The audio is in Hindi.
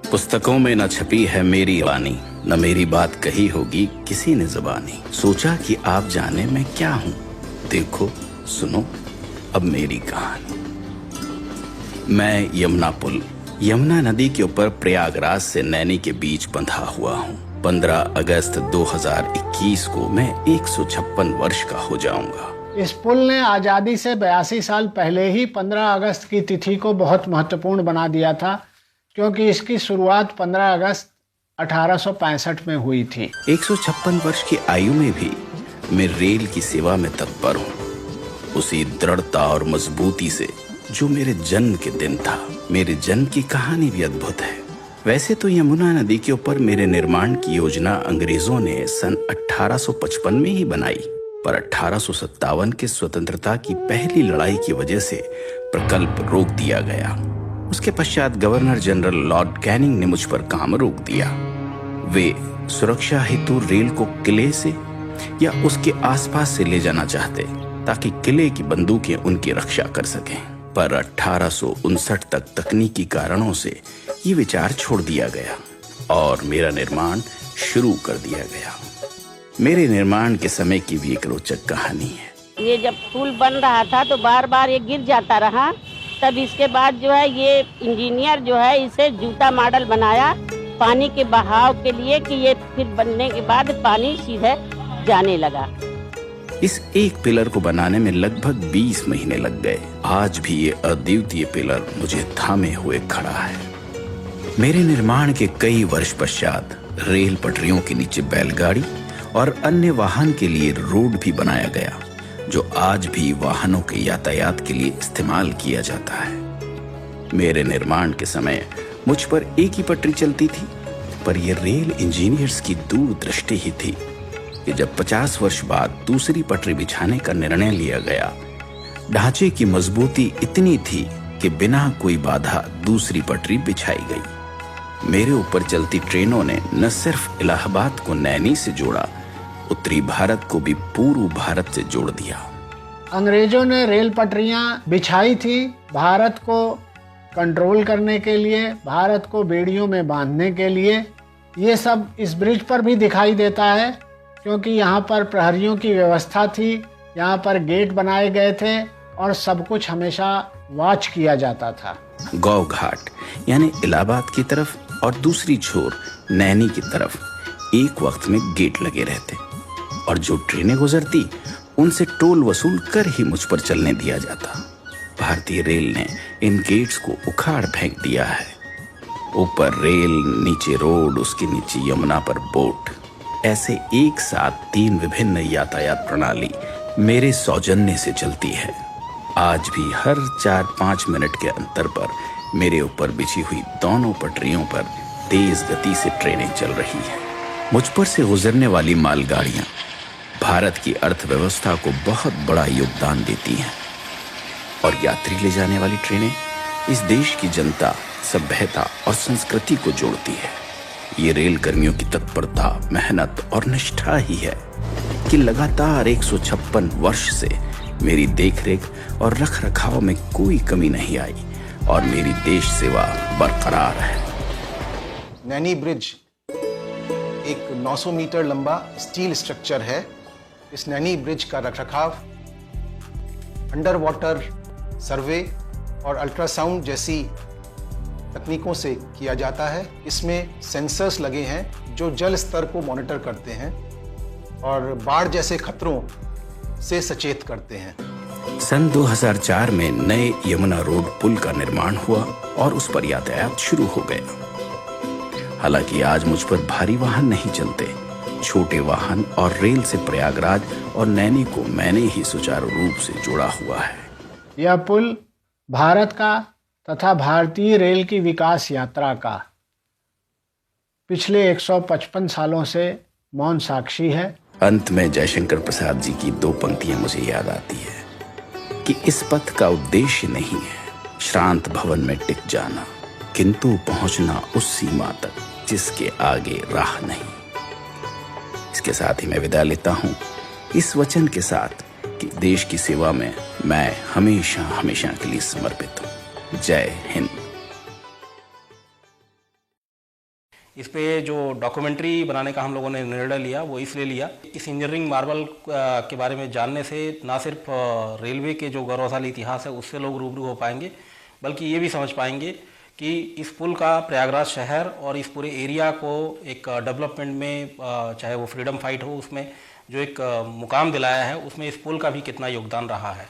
पुस्तकों में न छपी है मेरी वाणी, न मेरी बात कही होगी किसी ने ज़बानी। सोचा कि आप जाने मैं क्या हूँ, देखो सुनो अब मेरी कहानी। मैं यमुना पुल, यमुना नदी के ऊपर प्रयागराज से नैनी के बीच बंधा हुआ हूँ। 15 अगस्त 2021 को मैं 156 वर्ष का हो जाऊंगा। इस पुल ने आज़ादी से 82 साल पहले ही 15 अगस्त की तिथि को बहुत महत्वपूर्ण बना दिया था, क्योंकि इसकी शुरुआत 15 अगस्त 1865 में हुई थी। 156 वर्ष की आयु में भी मैं रेल की सेवा में तत्पर हूँ, उसी दृढ़ता और मजबूती से जो मेरे जन्म के दिन था। मेरे जन्म की कहानी भी अद्भुत है। वैसे तो यमुना नदी के ऊपर मेरे निर्माण की योजना अंग्रेजों ने सन 1855 में ही बनाई, पर 1857 के स्वतंत्रता की पहली लड़ाई की वजह से प्रकल्प रोक दिया गया। उसके पश्चात गवर्नर जनरल लॉर्ड कैनिंग ने मुझ पर काम रोक दिया। वे सुरक्षा हेतु रेल को किले से या उसके आसपास से ले जाना चाहते, ताकि किले की बंदूकें उनकी रक्षा कर सकें। पर 1859 तक तकनीकी कारणों से ये विचार छोड़ दिया गया और मेरा निर्माण शुरू कर दिया गया। मेरे निर्माण के समय की भी एक रोचक कहानी है। ये जब पुल बन रहा था तो बार बार ये गिर जाता रहा। तब इसके बाद जो है ये इंजीनियर जो है इसे जूता मॉडल बनाया पानी के बहाव के लिए, कि ये फिर बनने के बाद पानी सीधे जाने लगा। इस एक पिलर को बनाने में लगभग 20 महीने लग गए। आज भी ये अद्वितीय पिलर मुझे थामे हुए खड़ा है। मेरे निर्माण के कई वर्ष पश्चात रेल पटरियों के नीचे बैलगाड़ी और अन्य वाहन के लिए रोड भी बनाया गया, जो आज भी वाहनों के यातायात के लिए इस्तेमाल किया जाता है। मेरे निर्माण के समय मुझ पर एक ही पटरी चलती थी, पर यह रेल इंजीनियर्स की दूरदृष्टि ही थी कि जब 50 वर्ष बाद दूसरी पटरी बिछाने का निर्णय लिया गया, ढांचे की मजबूती इतनी थी कि बिना कोई बाधा दूसरी पटरी बिछाई गई। मेरे ऊपर चलती ट्रेनों ने न सिर्फ इलाहाबाद को नैनी से जोड़ा, उत्तरी भारत को भी पूर्व भारत से जोड़ दिया। अंग्रेजों ने रेल पटरियां बिछाई थी भारत को कंट्रोल करने के लिए, भारत को बेड़ियों में बांधने के लिए। ये सब इस ब्रिज पर भी दिखाई देता है, क्योंकि यहाँ पर प्रहरियों की व्यवस्था थी, यहाँ पर गेट बनाए गए थे और सब कुछ हमेशा वॉच किया जाता था। गौ घाट यानी इलाहाबाद की तरफ और दूसरी छोर नैनी की तरफ एक वक्त में गेट लगे रहते, और जो ट्रेनें गुजरती उनसे टोल वसूल कर ही मुझ पर चलने दिया जाता। भारतीय रेल ने इन गेट्स को उखाड़ फेंक दिया है। ऊपर रेल, नीचे रोड, उसके नीचे यमुना पर बोट, ऐसे एक साथ 3 विभिन्न यातायात प्रणाली मेरे सौजन्य से चलती है। आज भी हर 4-5 मिनट के अंतर पर मेरे ऊपर बिछी हुई दोनों पटरियों पर तेज गति से ट्रेनें चल रही हैं। मुझ पर से गुजरने वाली मालगाड़ियां भारत की अर्थव्यवस्था को बहुत बड़ा योगदान देती हैं, और यात्री ले जाने वाली ट्रेनें इस देश की जनता, सभ्यता और संस्कृति को जोड़ती है। ये रेल कर्मियों की तत्परता, मेहनत और निष्ठा ही है कि लगातार 156 वर्ष से मेरी देखरेख और रखरखाव में कोई कमी नहीं आई और मेरी देश सेवा बरकरार है। नैनी ब्रिज एक 900 मीटर लंबा स्टील स्ट्रक्चर है। इस नैनी ब्रिज का रखरखाव अंडर वाटर सर्वे और अल्ट्रासाउंड जैसी तकनीकों से किया जाता है। इसमें सेंसर्स लगे हैं जो जल स्तर को मॉनिटर करते हैं और बाढ़ जैसे खतरों से सचेत करते हैं। सन 2004 में नए यमुना रोड पुल का निर्माण हुआ और उस पर यातायात शुरू हो गया। हालांकि आज मुझ पर भारी वाहन नहीं चलते, छोटे वाहन और रेल से प्रयागराज और नैनी को मैंने ही सुचारू रूप से जोड़ा हुआ है। यह पुल भारत का तथा भारतीय रेल की विकास यात्रा का पिछले 155 सालों से मौन साक्षी है। अंत में जयशंकर प्रसाद जी की 2 पंक्तियां मुझे याद आती है कि इस पथ का उद्देश्य नहीं है श्रांत भवन में टिक जाना, किंतु पहुंचना उस सीमा तक जिसके आगे राह नहीं। इसके साथ ही मैं विदा लेता हूं, इस वचन के साथ कि देश की सेवा में मैं हमेशा हमेशा के लिए समर्पित हूं। जय हिंद। इस पे जो डॉक्यूमेंट्री बनाने का हम लोगों ने निर्णय लिया वो इसलिए लिया, इस इंजीनियरिंग मार्बल के बारे में जानने से ना सिर्फ रेलवे के जो गौरवशाली इतिहास है उससे लोग रूबरू हो पाएंगे, बल्कि ये भी समझ पाएंगे कि इस पुल का प्रयागराज शहर और इस पूरे एरिया को एक डेवलपमेंट में, चाहे वो फ्रीडम फाइट हो उसमें जो एक मुकाम दिलाया है, उसमें इस पुल का भी कितना योगदान रहा है।